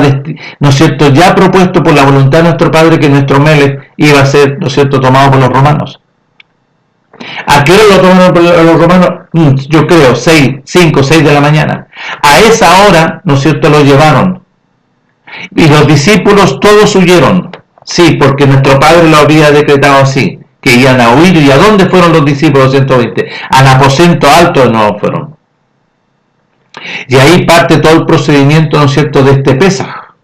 ¿no es cierto?, ya propuesto por la voluntad de nuestro Padre que nuestro Melech iba a ser, ¿no es cierto?, tomado por los romanos. ¿A qué hora lo tomaron por los romanos? Yo creo, 5, 6 de la mañana. A esa hora, ¿no es cierto?, lo llevaron. Y los discípulos todos huyeron. Sí, porque nuestro Padre lo había decretado así, que iban a huir. ¿Y a dónde fueron los discípulos 120? Al aposento alto no fueron. Y ahí parte todo el procedimiento, ¿no es cierto?, de este Pesaj.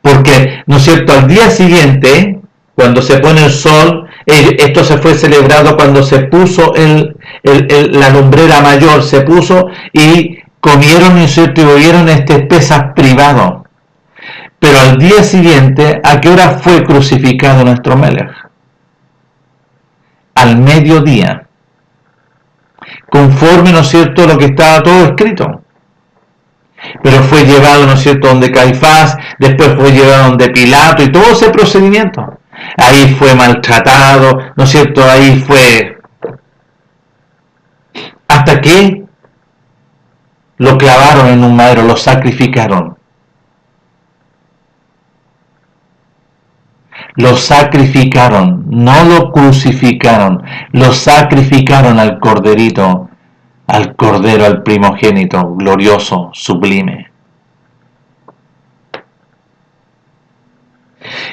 Porque, ¿no es cierto?, al día siguiente, cuando se pone el sol, esto se fue celebrado cuando se puso la lumbrera mayor, se puso y comieron, ¿no es cierto?, y bebieron este Pesaj privado. Pero al día siguiente, ¿a qué hora fue crucificado nuestro Melech? Al mediodía. Conforme, ¿no es cierto?, lo que estaba todo escrito. Pero fue llevado, ¿no es cierto?, donde Caifás, después fue llevado donde Pilato y todo ese procedimiento. Ahí fue maltratado, ¿no es cierto?, ahí fue... Hasta que lo clavaron en un madero, lo sacrificaron. Lo sacrificaron, no lo crucificaron, lo sacrificaron al corderito, al cordero, al primogénito, glorioso, sublime.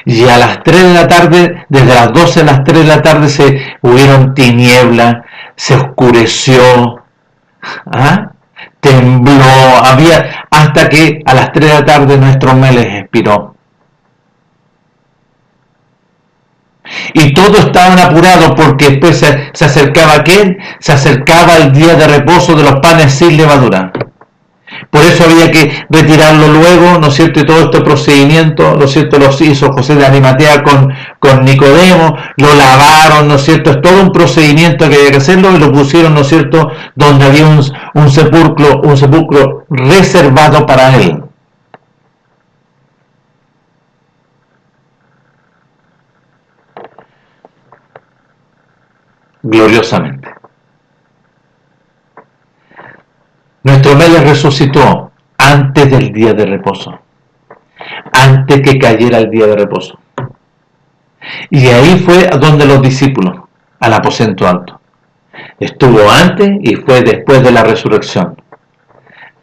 Y a las 3 de la tarde, desde las 12 a las 3 de la tarde se hubieron tinieblas, se oscureció, tembló, hasta que a las 3 de la tarde nuestro Melech expiró. Y todos estaban apurados porque después se acercaba aquel, se acercaba el día de reposo de los panes sin levadura. Por eso había que retirarlo luego, ¿no es cierto? Y todo este procedimiento, ¿no es cierto?, los hizo José de Arimatea con Nicodemo, lo lavaron, ¿no es cierto? Es todo un procedimiento que había que hacerlo y lo pusieron, ¿no es cierto?, donde había un sepulcro reservado para él. Gloriosamente. Nuestro Melech resucitó antes del día de reposo, antes que cayera el día de reposo. Y ahí fue a donde los discípulos, al aposento alto. Estuvo antes y fue después de la resurrección.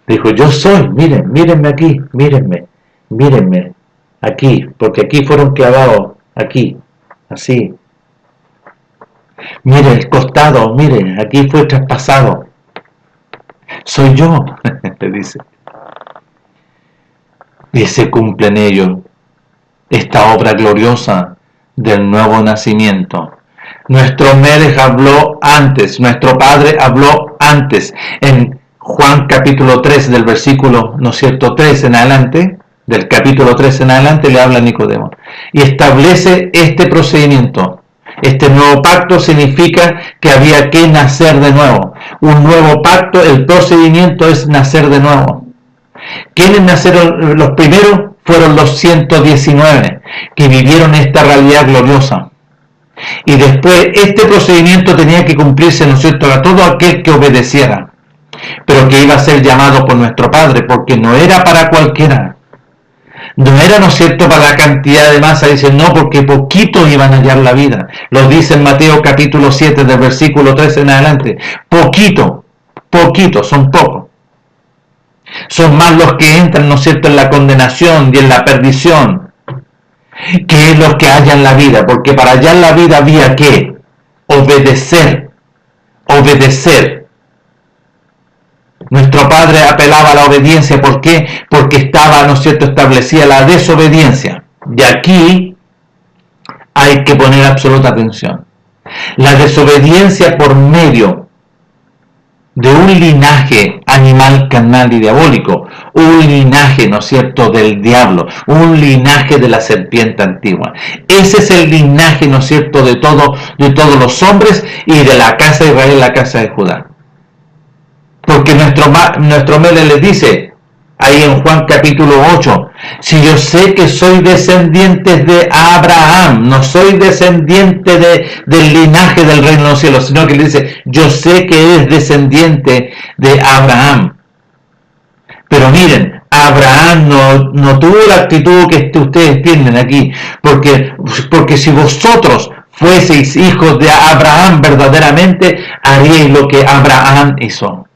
Dijo, yo soy, mírenme aquí, mírenme, aquí, porque aquí fueron clavados, aquí, así. Miren el costado, miren, aquí fue traspasado. Soy yo, le dice. Y se cumple en ello esta obra gloriosa del nuevo nacimiento, Nuestro Melech habló antes, nuestro Padre habló antes. En Juan capítulo 3 del versículo, ¿no es cierto?, 3 en adelante, del capítulo 3 en adelante le habla a Nicodemo. Y establece este procedimiento. Este nuevo pacto significa que había que nacer de nuevo. Un nuevo pacto, el procedimiento es nacer de nuevo. ¿Quiénes nacieron los primeros? Fueron los 119 que vivieron esta realidad gloriosa. Y después este procedimiento tenía que cumplirse, ¿no es cierto?, a todo aquel que obedeciera, pero que iba a ser llamado por nuestro Padre, porque no era para cualquiera. No era, ¿no es cierto?, para la cantidad de masa. Dicen, no, porque poquitos iban a hallar la vida. Lo dice en Mateo capítulo 7, del versículo 13 en adelante. Poquito, son pocos. Son más los que entran, ¿no es cierto?, en la condenación y en la perdición, que es los que hallan la vida, porque para hallar la vida había que obedecer. Nuestro Padre apelaba a la obediencia. ¿Por qué? Porque estaba, ¿no es cierto?, establecida la desobediencia. Y aquí hay que poner absoluta atención. La desobediencia por medio de un linaje animal, carnal y diabólico, un linaje, ¿no es cierto?, del diablo, un linaje de la serpiente antigua. Ese es el linaje, ¿no es cierto?, de todos los hombres y de la casa de Israel, la casa de Judá. Porque nuestro Mele les dice, ahí en Juan capítulo 8, si yo sé que soy descendiente de Abraham, no soy descendiente del linaje del reino de los cielos, sino que le dice, yo sé que eres descendiente de Abraham. Pero miren, Abraham no tuvo la actitud que ustedes tienen aquí, porque si vosotros fueseis hijos de Abraham verdaderamente, haríais lo que Abraham hizo.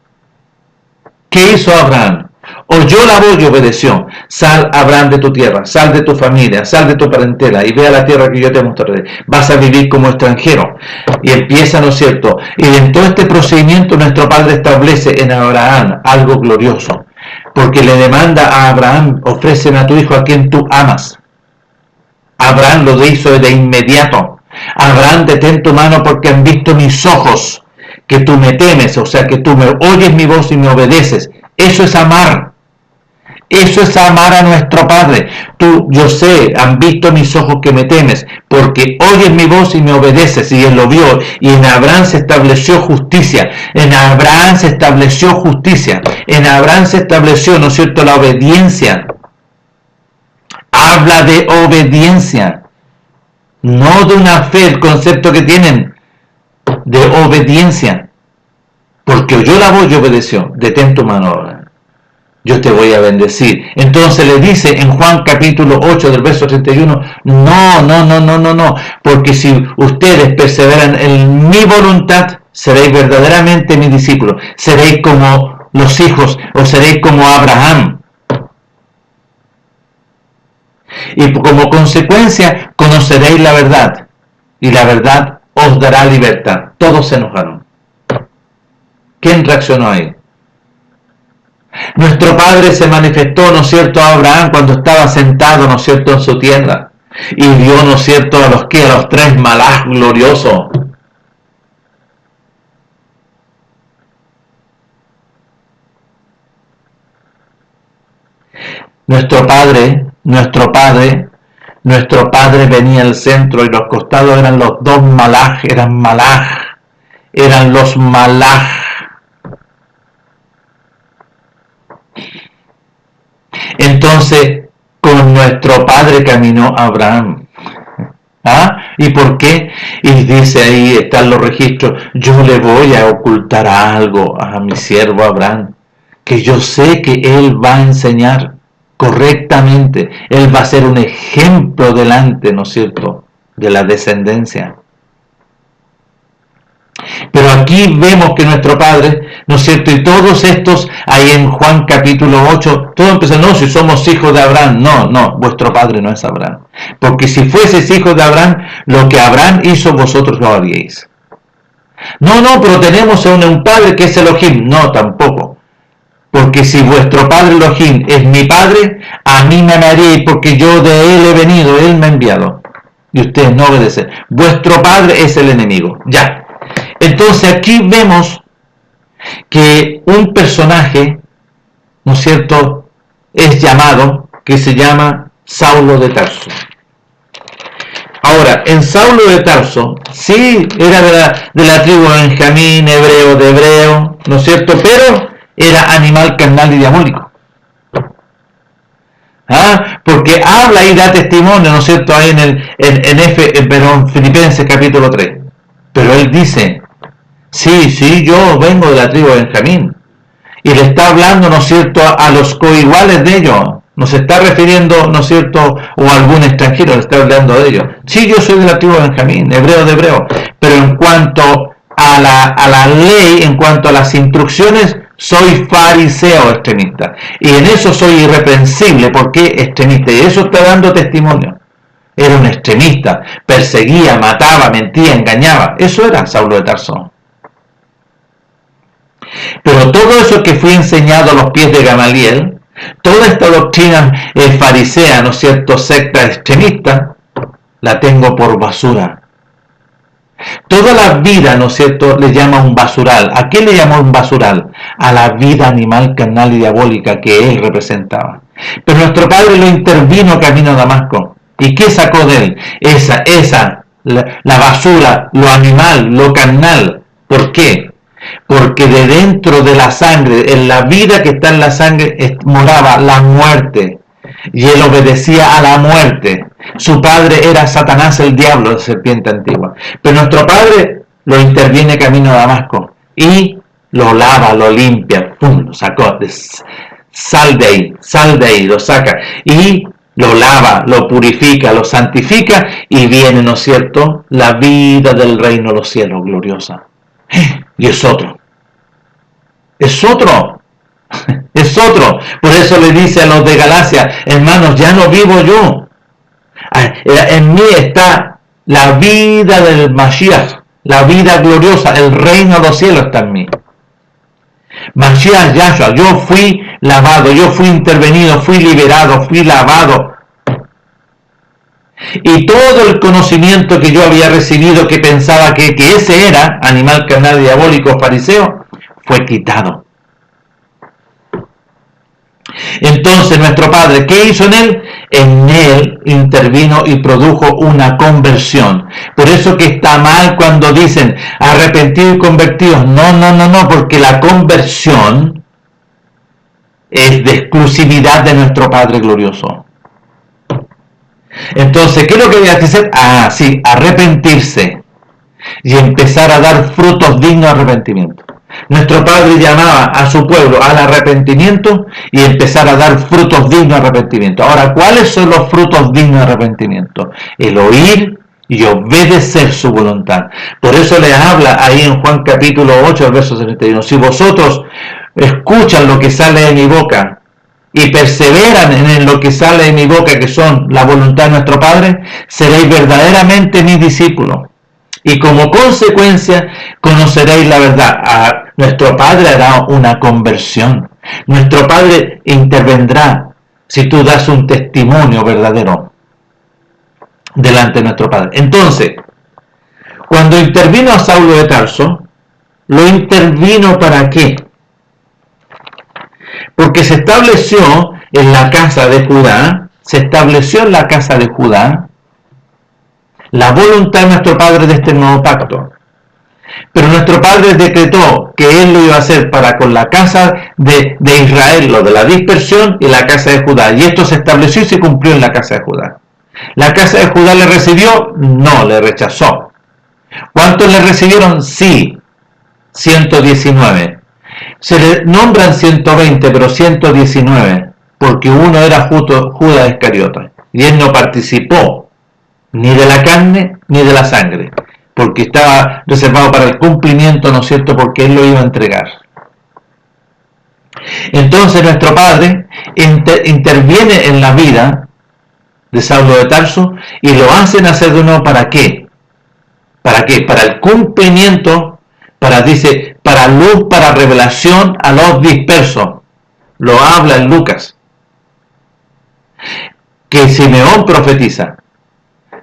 ¿Qué hizo Abraham? Oyó la voz y obedeció. Sal, Abraham, de tu tierra, sal de tu familia, sal de tu parentela y ve a la tierra que yo te mostraré. Vas a vivir como extranjero. Y empieza, ¿no es cierto? Y en todo este procedimiento nuestro Padre establece en Abraham algo glorioso. Porque le demanda a Abraham, ofréceme a tu hijo a quien tú amas. Abraham lo hizo de inmediato. Abraham, detén tu mano porque han visto mis ojos que tú me temes, o sea, que tú me oyes mi voz y me obedeces. Eso es amar. Eso es amar a nuestro Padre. Yo sé, han visto mis ojos que me temes, porque oyes mi voz y me obedeces. Y él lo vio. Y en Abraham se estableció justicia. En Abraham se estableció justicia. En Abraham se estableció, ¿no es cierto?, la obediencia. Habla de obediencia. No de una fe, el concepto que tienen de obediencia, porque oyó la voz y obedeció. Detén tu mano ahora, yo te voy a bendecir. Entonces le dice en Juan capítulo 8 del verso 31, no, porque si ustedes perseveran en mi voluntad, seréis verdaderamente mis discípulos, seréis como los hijos, o seréis como Abraham. Y como consecuencia conoceréis la verdad, y la verdad os dará libertad. Todos se enojaron. ¿Quién reaccionó ahí? Nuestro Padre se manifestó, ¿no es cierto?, a Abraham cuando estaba sentado, ¿no es cierto?, en su tienda. Y vio, ¿no es cierto?, a los tres malaj gloriosos. Nuestro Padre venía al centro y los costados eran los dos malaj, eran los malaj. Entonces, con nuestro Padre caminó Abraham. ¿Y por qué? Y dice ahí, están los registros, yo le voy a ocultar algo a mi siervo Abraham, que yo sé que él va a enseñar correctamente, él va a ser un ejemplo delante, ¿no es cierto?, de la descendencia. Pero aquí vemos que nuestro Padre, ¿no es cierto?, y todos estos, ahí en Juan capítulo 8, todos empiezan, no, si somos hijos de Abraham, no, vuestro Padre no es Abraham. Porque si fueseis hijos de Abraham, lo que Abraham hizo, vosotros lo haríais. No, pero tenemos un Padre que es Elohim. No, tampoco. Porque si vuestro Padre Elohim es mi Padre, a mí me amaréis porque yo de Él he venido, Él me ha enviado. y ustedes no obedecen. Vuestro padre es el enemigo. Ya. Entonces aquí vemos que un personaje, ¿no es cierto?, es llamado, que se llama Saulo de Tarso. Ahora, en Saulo de Tarso, sí, era de la tribu de Benjamín, hebreo de hebreo, ¿no es cierto?, pero era animal carnal y diabólico. Porque habla y da testimonio, ¿no es cierto?, ahí en Filipenses capítulo 3. Pero él dice, sí, yo vengo de la tribu de Benjamín. Y le está hablando, ¿no es cierto?, a los coiguales de ellos. No se está refiriendo, ¿no es cierto?, o a algún extranjero, le está hablando de ellos. Sí, yo soy de la tribu de Benjamín, hebreo de hebreo. Pero en cuanto a la ley, en cuanto a las instrucciones, soy fariseo extremista. Y en eso soy irreprensible. ¿Por qué extremista? Y eso está dando testimonio. Era un extremista. Perseguía, mataba, mentía, engañaba. Eso era Saulo de Tarso. Pero todo eso que fue enseñado a los pies de Gamaliel, toda esta doctrina farisea, ¿no es cierto?, secta extremista, la tengo por basura. Toda la vida, ¿no es cierto?, le llama un basural. ¿A qué le llamó un basural? A la vida animal, carnal y diabólica que él representaba. Pero nuestro padre lo intervino camino a Damasco. ¿Y qué sacó de él? La basura, lo animal, lo carnal. ¿Por qué? Porque de dentro de la sangre, en la vida que está en la sangre, moraba la muerte. Y él obedecía a la muerte. Su padre era Satanás, el diablo, la serpiente antigua. Pero nuestro padre lo interviene camino a Damasco y lo lava, lo limpia, ¡pum!, lo sacó. Sal de ahí, lo saca. Y lo lava, lo purifica, lo santifica y viene, ¿no es cierto?, la vida del reino de los cielos gloriosa. Y es otro. Es otro. Es otro. Por eso le dice a los de Galacia, hermanos, ya no vivo yo. En mí está la vida del Mashiach, la vida gloriosa, el reino de los cielos está en mí. Mashiach Yahshua, yo fui lavado, yo fui intervenido, fui liberado, fui lavado. Y todo el conocimiento que yo había recibido, que pensaba que ese era, animal carnal diabólico fariseo, fue quitado. Entonces nuestro Padre, ¿qué hizo en él? En él intervino y produjo una conversión. Por eso que está mal cuando dicen arrepentidos y convertidos. No, porque la conversión es de exclusividad de nuestro Padre glorioso. Entonces, ¿qué es lo que había que hacer? Sí, arrepentirse y empezar a dar frutos dignos de arrepentimiento. Nuestro Padre llamaba a su pueblo al arrepentimiento y empezar a dar frutos dignos de arrepentimiento. Ahora, ¿cuáles son los frutos dignos de arrepentimiento? El oír y obedecer su voluntad. Por eso les habla ahí en Juan capítulo 8, verso 71. Si vosotros escuchan lo que sale de mi boca y perseveran en lo que sale de mi boca, que son la voluntad de nuestro Padre, seréis verdaderamente mis discípulos. Y como consecuencia conoceréis la verdad. Nuestro Padre hará una conversión. Nuestro Padre intervendrá si tú das un testimonio verdadero delante de nuestro Padre. Entonces, cuando intervino a Saulo de Tarso, lo intervino ¿para qué? Porque se estableció en la casa de Judá, la voluntad de nuestro Padre de este nuevo pacto. Pero nuestro Padre decretó que Él lo iba a hacer para con la casa de Israel, lo de la dispersión, y la casa de Judá. Y esto se estableció y se cumplió en la casa de Judá. ¿La casa de Judá le recibió? No, le rechazó. ¿Cuántos le recibieron? Sí, 119. Se le nombran 120, pero 119, porque uno era Judas Iscariote. Y él no participó ni de la carne ni de la sangre, porque estaba reservado para el cumplimiento, ¿no es cierto?, porque él lo iba a entregar. Entonces nuestro Padre interviene en la vida de Saulo de Tarso y lo hace nacer de nuevo. ¿Para qué? ¿Para qué? Para el cumplimiento, para luz, para revelación a los dispersos. Lo habla en Lucas. Que Simeón profetiza.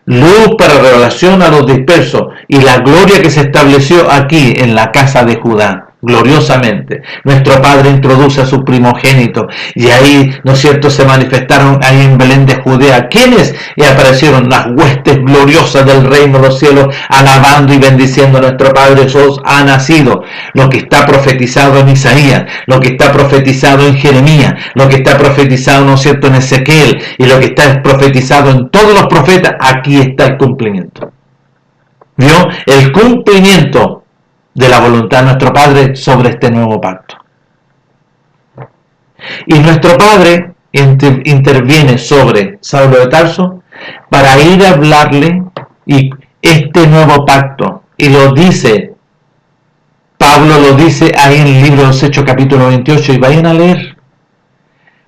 luz para revelación a los dispersos, y la gloria que se estableció aquí en la casa de Judá, gloriosamente. Nuestro Padre introduce a su primogénito, y ahí, ¿no es cierto?, se manifestaron ahí en Belén de Judea. ¿Quiénes? Y aparecieron las huestes gloriosas del reino de los cielos, alabando y bendiciendo a nuestro Padre. Jesús ha nacido, lo que está profetizado en Isaías, lo que está profetizado en Jeremías, lo que está profetizado, ¿no es cierto?, en Ezequiel, y lo que está profetizado en todos los profetas. Aquí está el cumplimiento. ¿Vio? El cumplimiento de la voluntad de nuestro Padre sobre este nuevo pacto. Y nuestro Padre interviene sobre Saulo de Tarso para ir a hablarle y este nuevo pacto, y lo dice, Pablo lo dice ahí en el libro de los Hechos capítulo 28, y vayan a leer,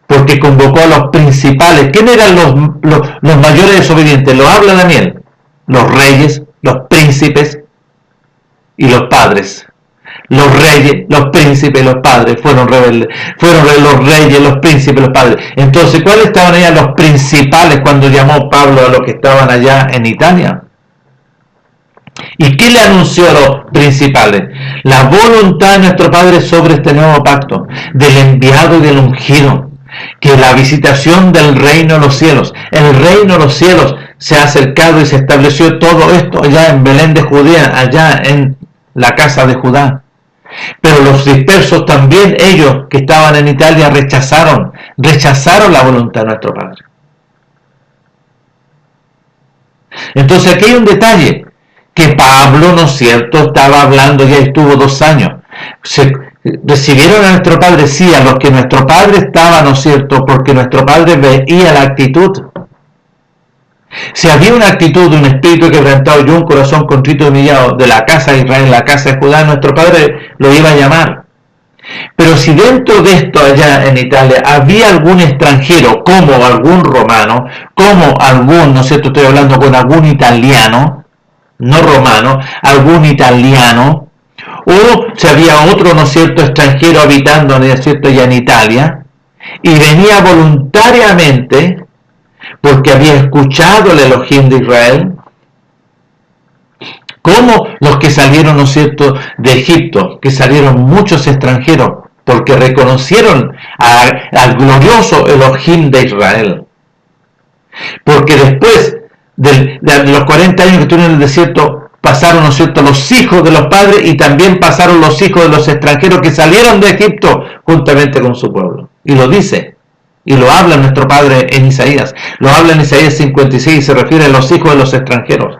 porque convocó a los principales. ¿Quién eran los mayores desobedientes? Lo habla Daniel: los reyes, los príncipes y los padres. Los reyes, los príncipes y los padres fueron rebeldes. Fueron los reyes, los príncipes y los padres. Entonces, ¿cuáles estaban allá los principales cuando llamó Pablo a los que estaban allá en Italia? ¿Y qué le anunció a los principales? La voluntad de nuestro Padre sobre este nuevo pacto, del enviado y del ungido, que la visitación del reino de los cielos, el reino de los cielos se ha acercado, y se estableció todo esto allá en Belén de Judea, allá en la casa de Judá. Pero los dispersos también, ellos que estaban en Italia, rechazaron la voluntad de nuestro Padre. Entonces aquí hay un detalle, que Pablo, ¿no es cierto?, estaba hablando, ya estuvo 2 años. Recibieron a nuestro Padre, sí, a los que nuestro Padre estaba, ¿no es cierto?, porque nuestro Padre veía la actitud. Si había una actitud de un espíritu quebrantado y un corazón contrito y humillado de la casa de Israel, la casa de Judá, nuestro Padre lo iba a llamar. Pero si dentro de esto allá en Italia había algún extranjero, como algún romano, como algún, ¿no es cierto?, estoy hablando con algún italiano, no romano, algún italiano, o si había otro, ¿no es cierto?, extranjero habitando, ¿no es cierto?, allá en Italia, y venía voluntariamente porque había escuchado el Elohim de Israel, como los que salieron, ¿no es cierto?, de Egipto, que salieron muchos extranjeros, porque reconocieron al glorioso Elohim de Israel. Porque después de los 40 años que estuvieron en el desierto, pasaron, ¿no es cierto?, los hijos de los padres, y también pasaron los hijos de los extranjeros que salieron de Egipto juntamente con su pueblo. Y lo dice, y lo habla nuestro Padre en Isaías. Lo habla en Isaías 56 y se refiere a los hijos de los extranjeros,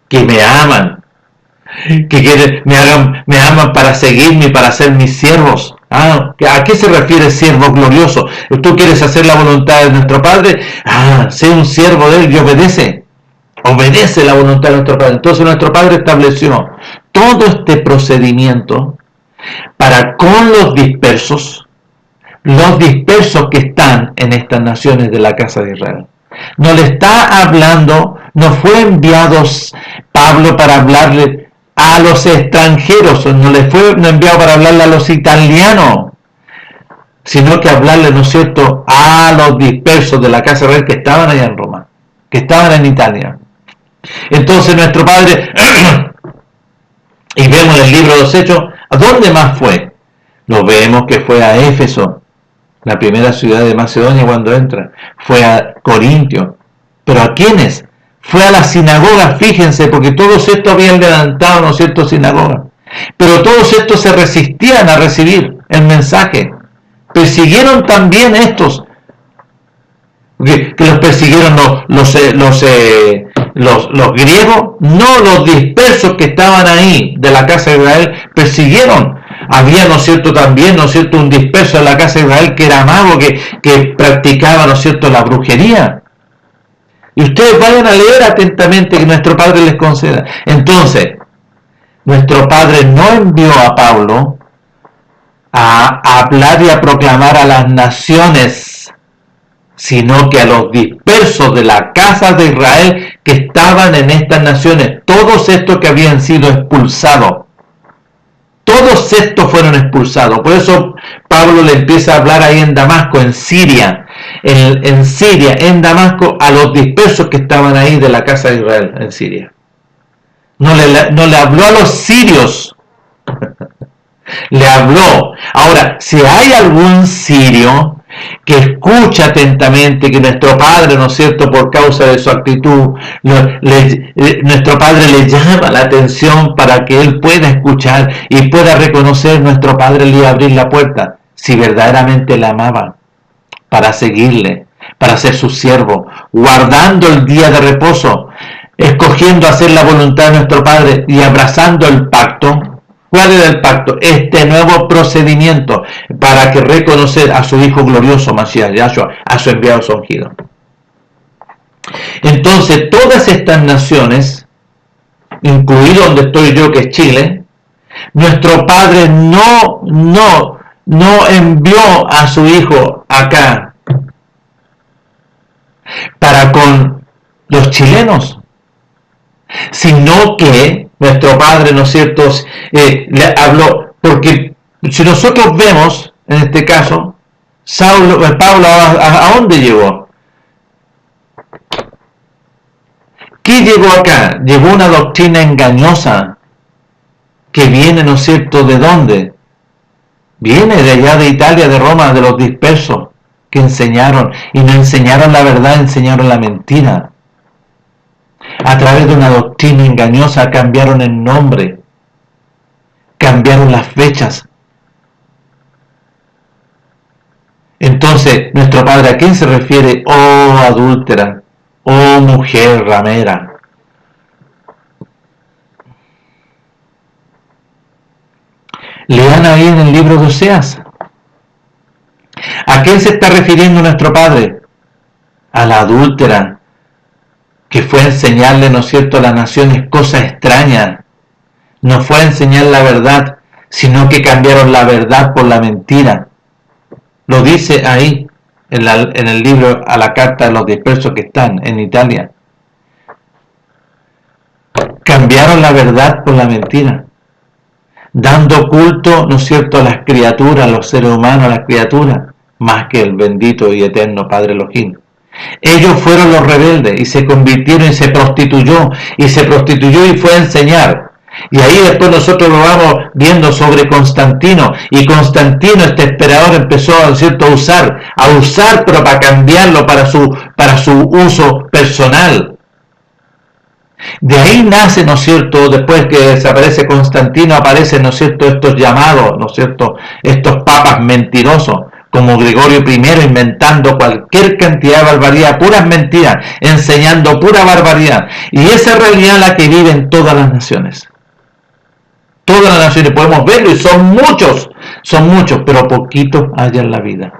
que me aman, que me aman para seguirme y para ser mis siervos. ¿A qué se refiere siervo glorioso? ¿Tú quieres hacer la voluntad de nuestro Padre? Sé un siervo de él y obedece la voluntad de nuestro Padre. Entonces nuestro Padre estableció todo este procedimiento para con los dispersos que están en estas naciones de la casa de Israel. No le está hablando, no fue enviado Pablo para hablarle a los extranjeros, no enviado para hablarle a los italianos, sino que hablarle, ¿no es cierto?, a los dispersos de la casa de Israel que estaban allá en Roma, que estaban en Italia. Entonces nuestro Padre, y vemos en el libro de los Hechos, ¿a dónde más fue? Lo vemos que fue a Éfeso, la primera ciudad de Macedonia cuando entra, fue a Corintio. ¿Pero a quiénes? Fue a las sinagogas, fíjense, porque todos estos habían levantado, ¿no es cierto?, sinagogas. Pero todos estos se resistían a recibir el mensaje. Persiguieron también estos, que los persiguieron los griegos, no los dispersos que estaban ahí de la casa de Israel, persiguieron. Había, ¿no es cierto?, también, ¿no es cierto?, un disperso en la casa de Israel que era mago, que practicaba, ¿no es cierto?, la brujería. Y ustedes vayan a leer atentamente, que nuestro Padre les conceda. Entonces, nuestro Padre no envió a Pablo a hablar y a proclamar a las naciones, sino que a los dispersos de la casa de Israel que estaban en estas naciones, todos estos que habían sido expulsados. Todos estos fueron expulsados. Por eso Pablo le empieza a hablar ahí en Damasco, en Siria, en Siria, en Damasco, a los dispersos que estaban ahí de la casa de Israel en Siria. No le habló a los sirios, le habló. Ahora, si hay algún sirio que escucha atentamente que nuestro Padre, ¿no es cierto?, por causa de su actitud, nuestro Padre le llama la atención para que él pueda escuchar y pueda reconocer, nuestro Padre le iba a abrir la puerta, si verdaderamente le amaba, para seguirle, para ser su siervo, guardando el día de reposo, escogiendo hacer la voluntad de nuestro Padre y abrazando el pacto. ¿Cuál era el pacto? Este nuevo procedimiento para que reconocer a su Hijo glorioso, Mashiach Yahshua, a su enviado ungido. Entonces, todas estas naciones, incluido donde estoy yo, que es Chile, nuestro Padre no envió a su Hijo acá para con los chilenos, sino que nuestro Padre, ¿no es cierto?, le habló, porque si nosotros vemos, en este caso, Pablo, ¿a dónde llegó? ¿Qué llegó acá? Llegó una doctrina engañosa, que viene, ¿no es cierto?, ¿de dónde? Viene de allá de Italia, de Roma, de los dispersos, que enseñaron, y no enseñaron la verdad, enseñaron la mentira. A través de una doctrina engañosa cambiaron el nombre, cambiaron las fechas. Entonces, nuestro Padre, ¿a quién se refiere? Oh adúltera, oh mujer ramera. Lean ahí en el libro de Oseas. ¿A quién se está refiriendo nuestro Padre? A la adúltera, que fue a enseñarle, ¿no es cierto?, a las naciones cosas extrañas. No fue a enseñar la verdad, sino que cambiaron la verdad por la mentira. Lo dice ahí, en el libro, a la carta de los dispersos que están en Italia. Cambiaron la verdad por la mentira, dando culto, ¿no es cierto?, a las criaturas, a los seres humanos, a las criaturas, más que el bendito y eterno Padre Elohim. Ellos fueron los rebeldes y se convirtieron y se prostituyó y fue a enseñar. Y ahí después nosotros lo vamos viendo sobre Constantino, y Constantino, este emperador, empezó, ¿no es cierto?, a usar, pero para cambiarlo para su uso personal. De ahí nace, ¿no es cierto?, después que desaparece Constantino, aparecen, ¿no es cierto?, estos llamados, ¿no es cierto?, estos papas mentirosos, como Gregorio I, inventando cualquier cantidad de barbaridad, puras mentiras, enseñando pura barbaridad. Y esa es realidad la que viven todas las naciones. Todas las naciones, podemos verlo, y son muchos, pero poquitos hallan la vida.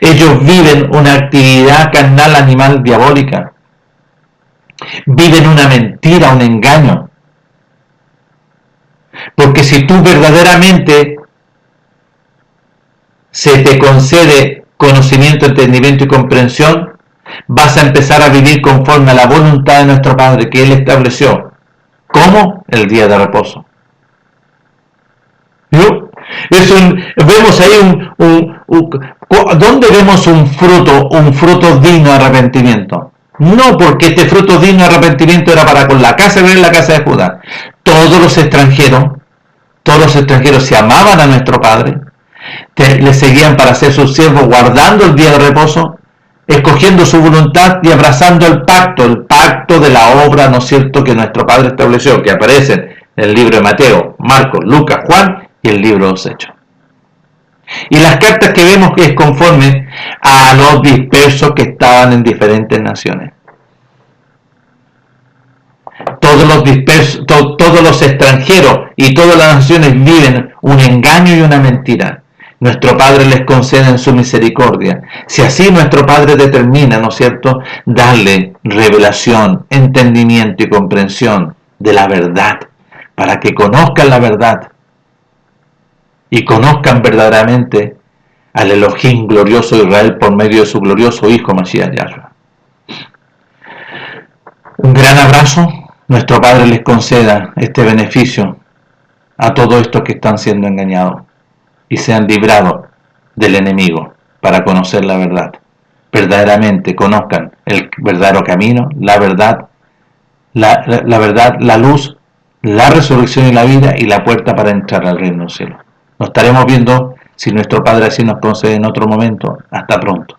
Ellos viven una actividad carnal, animal, diabólica. Viven una mentira, un engaño. Porque si tú verdaderamente se te concede conocimiento, entendimiento y comprensión, vas a empezar a vivir conforme a la voluntad de nuestro Padre que Él estableció. ¿Cómo? El día de reposo. ¿Yo? Vemos ahí ¿dónde vemos un fruto digno de arrepentimiento? No, porque este fruto digno de arrepentimiento era para con la casa de Israel y la casa de Judá. Todos los extranjeros se amaban a nuestro Padre, le seguían para ser sus siervos, guardando el día de reposo, escogiendo su voluntad y abrazando el pacto de la obra, ¿no es cierto?, que nuestro Padre estableció, que aparece en el libro de Mateo, Marcos, Lucas, Juan y el libro de los Hechos. Y las cartas que vemos que es conforme a los dispersos que estaban en diferentes naciones. Todos los dispersos, todos los extranjeros y todas las naciones viven un engaño y una mentira. Nuestro Padre les concede en su misericordia. Si así nuestro Padre determina, ¿no es cierto?, darle revelación, entendimiento y comprensión de la verdad, para que conozcan la verdad y conozcan verdaderamente al Elohim glorioso de Israel por medio de su glorioso Hijo Mashiach Yahshua. Un gran abrazo. Nuestro Padre les conceda este beneficio a todos estos que están siendo engañados y sean librados del enemigo. para conocer la verdad. Verdaderamente conozcan el verdadero camino, la verdad, la verdad, la luz, la resurrección y la vida y la puerta para entrar al reino del cielo. Nos estaremos viendo, si nuestro Padre así nos concede, en otro momento. Hasta pronto.